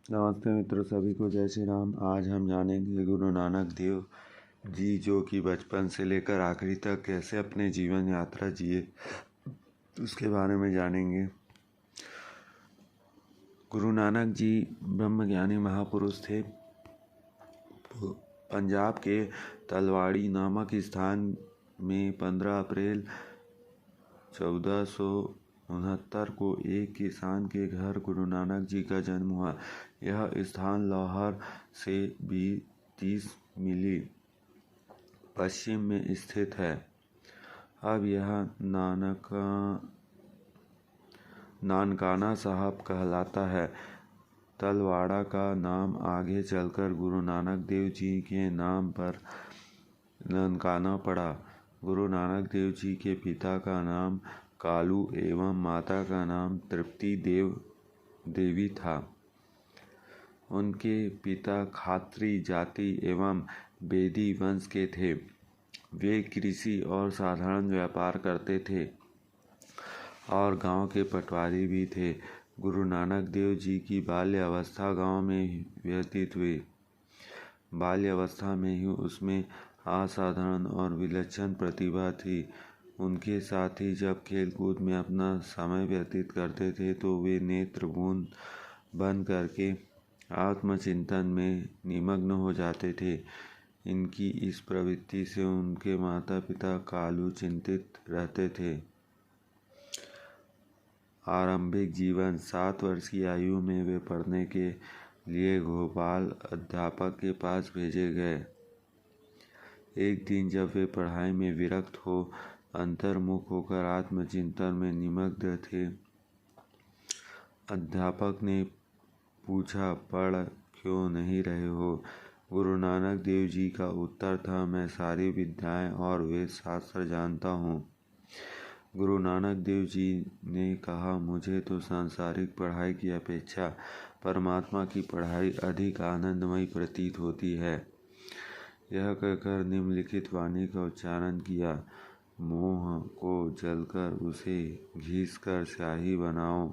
नमस्ते मित्रों, सभी को जय श्री राम। आज हम जानेंगे गुरु नानक देव जी जो कि बचपन से लेकर आखिरी तक कैसे अपने जीवन यात्रा जिए, उसके बारे में जानेंगे। गुरु नानक जी ब्रह्मज्ञानी महापुरुष थे। पंजाब के तलवाड़ी नामक स्थान में 15 अप्रैल 1469 को एक किसान के घर गुरु नानक जी का जन्म हुआ। यह स्थान लाहौर से 30 मील पश्चिम में स्थित है। अब यह नानकाना साहब कहलाता है। तलवाड़ा का नाम आगे चलकर गुरु नानक देव जी के नाम पर नानकाना पड़ा। गुरु नानक देव जी के पिता का नाम कालू एवं माता का नाम तृप्ति देवी था। उनके पिता खात्री जाति एवं बेदी वंश के थे। वे कृषि और साधारण व्यापार करते थे और गांव के पटवारी भी थे। गुरु नानक देव जी की बाल्यावस्था गांव में व्यतीत हुई। बाल्यावस्था में ही उसमें असाधारण और विलक्षण प्रतिभा थी। उनके साथ ही जब खेलकूद में अपना समय व्यतीत करते थे तो वे नेत्र बंद करके आत्मचिंतन में निमग्न हो जाते थे। इनकी इस प्रवृत्ति से उनके माता पिता कालू चिंतित रहते थे। आरंभिक जीवन 7 वर्ष की आयु में वे पढ़ने के लिए भोपाल अध्यापक के पास भेजे गए। एक दिन जब वे पढ़ाई में विरक्त हो अंतर्मुख होकर आत्मचिंतन में निमग्न थे, अध्यापक ने पूछा, पढ़ क्यों नहीं रहे हो? गुरु नानक देव जी का उत्तर था, मैं सारी विद्याएं और वेद शास्त्र जानता हूँ। गुरु नानक देव जी ने कहा, मुझे तो सांसारिक पढ़ाई की अपेक्षा परमात्मा की पढ़ाई अधिक आनंदमयी प्रतीत होती है। यह कहकर निम्नलिखित वाणी का उच्चारण किया, मोह को जलकर उसे घिसकर स्याही बनाओ,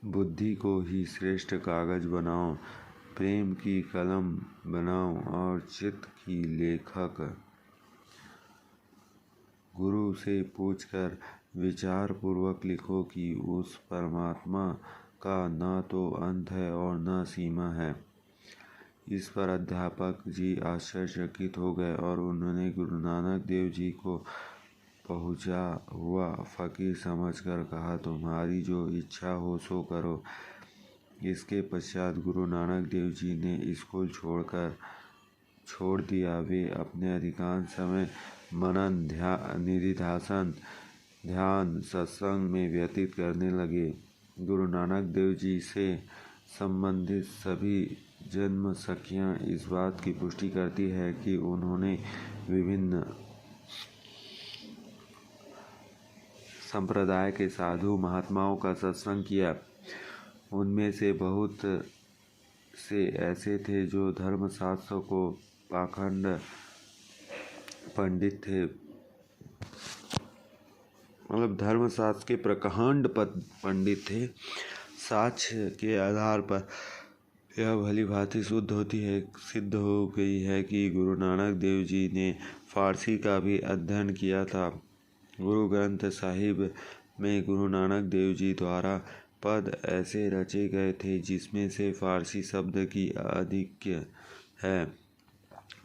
बुद्धि को ही श्रेष्ठ कागज बनाओ, प्रेम की कलम बनाओ और चित्त की लेखक। गुरु से पूछकर विचार पूर्वक लिखो कि उस परमात्मा का न तो अंत है और न सीमा है। इस पर अध्यापक जी आश्चर्यचकित हो गए और उन्होंने गुरु नानक देव जी को पहुँचा हुआ फकीर समझकर कहा, तुम्हारी जो इच्छा हो सो करो। इसके पश्चात गुरु नानक देव जी ने स्कूल छोड़ दिया। वे अपने अधिकांश समय मनन, निधिध्यासन, ध्यान, सत्संग में व्यतीत करने लगे। गुरु नानक देव जी से संबंधित सभी जन्म साखियाँ इस बात की पुष्टि करती है कि उन्होंने विभिन्न संप्रदाय के साधु महात्माओं का सत्संग किया। उनमें से बहुत से ऐसे थे जो धर्मशास्त्र को पाखंड पंडित थे, मतलब धर्मशास्त्र के प्रकांड पंडित थे। साक्ष्य के आधार पर यह भली भांति सिद्ध हो गई है कि गुरु नानक देव जी ने फारसी का भी अध्ययन किया था। गुरु ग्रंथ साहिब में गुरु नानक देव जी द्वारा पद ऐसे रचे गए थे जिसमें से फारसी शब्द की आधिक्य है।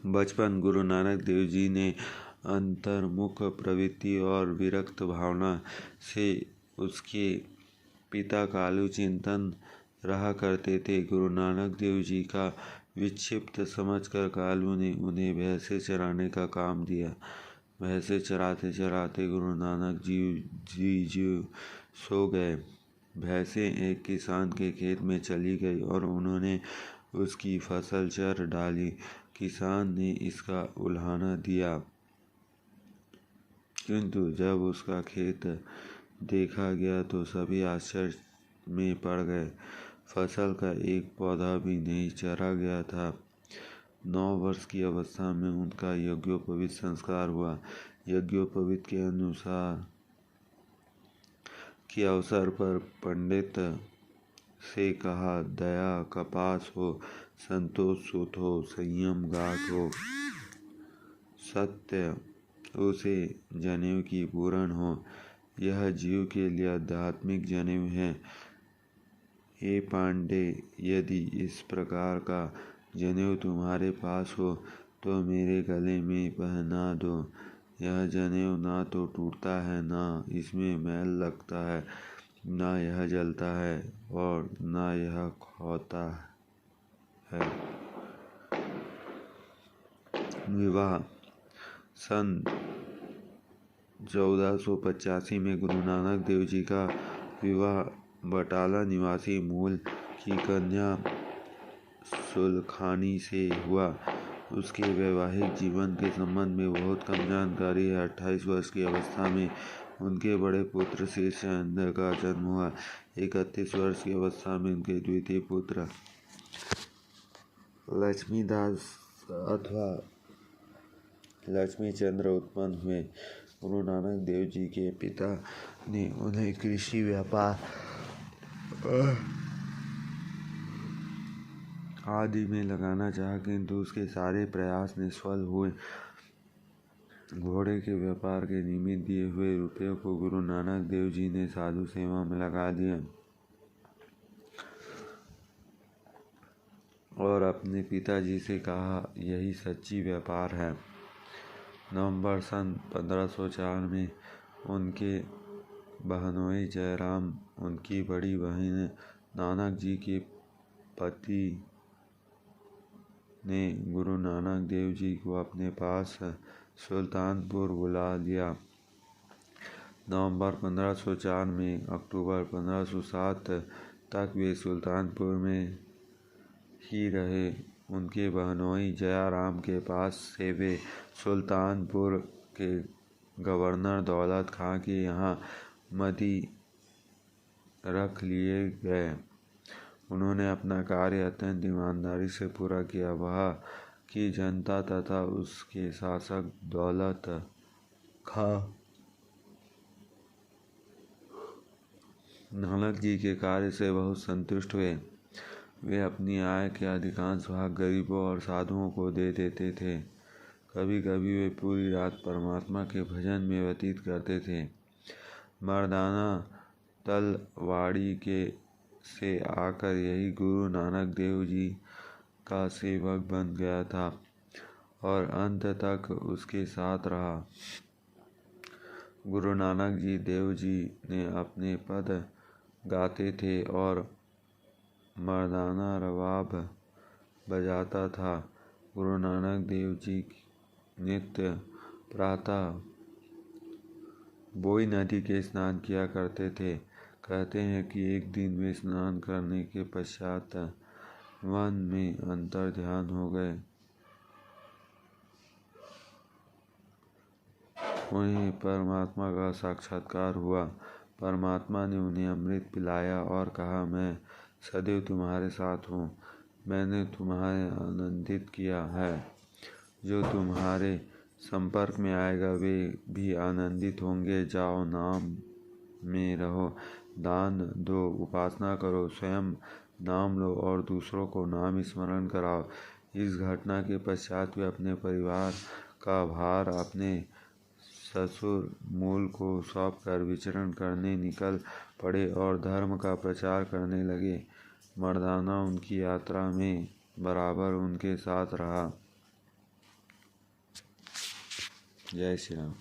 बचपन गुरु नानक देव जी ने अंतर्मुख प्रवृत्ति और विरक्त भावना से उसके पिता कालू चिंतन रहा करते थे। गुरु नानक देव जी का विक्षिप्त समझकर कालू ने उन्हें भैंसे चराने का काम दिया। भैंसे चराते चराते गुरु नानक जी सो गए। भैंसें एक किसान के खेत में चली गई और उन्होंने उसकी फसल चर डाली। किसान ने इसका उल्हाना दिया, किंतु जब उसका खेत देखा गया तो सभी आश्चर्य में पड़ गए। फसल का एक पौधा भी नहीं चरा गया था। 9 वर्ष की अवस्था में उनका यज्ञोपवीत संस्कार हुआ। यज्ञोपवीत के अनुसार के अवसर पर पंडित से कहा, दया कपास हो, संतोष सूत हो, संयम गांठ हो, सत्य उसे जनेऊ की पूरण हो। यह जीव के लिए आध्यात्मिक जनेऊ है। हे पांडे, यदि इस प्रकार का जनेऊ तुम्हारे पास हो तो मेरे गले में पहना दो। यह जनेऊ ना तो टूटता है, ना इसमें मैल लगता है, ना यह जलता है और ना यह खोता है। विवाह। सन 1485 में गुरु नानक देव जी का विवाह बटाला निवासी मूल की कन्या सुलखानी से हुआ। उसके वैवाहिक जीवन के संबंध में बहुत कम जानकारी है। 28 वर्ष की अवस्था में उनके बड़े पुत्र शीर्षेंद्र का जन्म हुआ। 31 वर्ष की अवस्था में उनके द्वितीय पुत्र लक्ष्मीदास अथवा लक्ष्मीचंद्र उत्पन्न हुए। गुरु नानक देव जी के पिता ने उन्हें कृषि व्यापार आदि में लगाना चाहा, किंतु उसके सारे प्रयास निष्फल हुए। घोड़े के व्यापार के निमित्त दिए हुए रुपयों को गुरु नानक देव जी ने साधु सेवा में लगा दिया और अपने पिताजी से कहा, यही सच्ची व्यापार है। नवंबर सन 1504 में उनके बहनोई जयराम, उनकी बड़ी बहन नानक जी के पति ने गुरु नानक देव जी को अपने पास सुल्तानपुर बुला लिया। नवंबर 1504 में अक्टूबर 1507 तक वे सुल्तानपुर में ही रहे। उनके बहनोई जयाराम के पास से वे सुल्तानपुर के गवर्नर दौलत खां के यहाँ मदी रख लिए गए। उन्होंने अपना कार्य अत्यंत ईमानदारी से पूरा किया। वहाँ की जनता तथा उसके शासक दौलत खां नानक जी के कार्य से बहुत संतुष्ट हुए। वे अपनी आय के अधिकांश भाग गरीबों और साधुओं को दे देते थे। कभी कभी वे पूरी रात परमात्मा के भजन में व्यतीत करते थे। मर्दाना तलवाड़ी के से आकर यही गुरु नानक देव जी का सेवक बन गया था और अंत तक उसके साथ रहा। गुरु नानक जी देव जी ने अपने पद गाते थे और मर्दाना रबाब बजाता था। गुरु नानक देव जी नित्य प्रातः बोई नदी के स्नान किया करते थे। कहते हैं कि एक दिन वे स्नान करने के पश्चात वन में अंतर ध्यान हो गए। उन्हें परमात्मा का साक्षात्कार हुआ। परमात्मा ने उन्हें अमृत पिलाया और कहा, मैं सदैव तुम्हारे साथ हूँ। मैंने तुम्हें आनंदित किया है। जो तुम्हारे संपर्क में आएगा वे भी आनंदित होंगे। जाओ, नाम में रहो, दान दो, उपासना करो, स्वयं नाम लो और दूसरों को नाम स्मरण कराओ। इस घटना के पश्चात वे अपने परिवार का भार अपने ससुर मूल को सौंप कर विचरण करने निकल पड़े और धर्म का प्रचार करने लगे। मर्दाना उनकी यात्रा में बराबर उनके साथ रहा। जय श्री राम।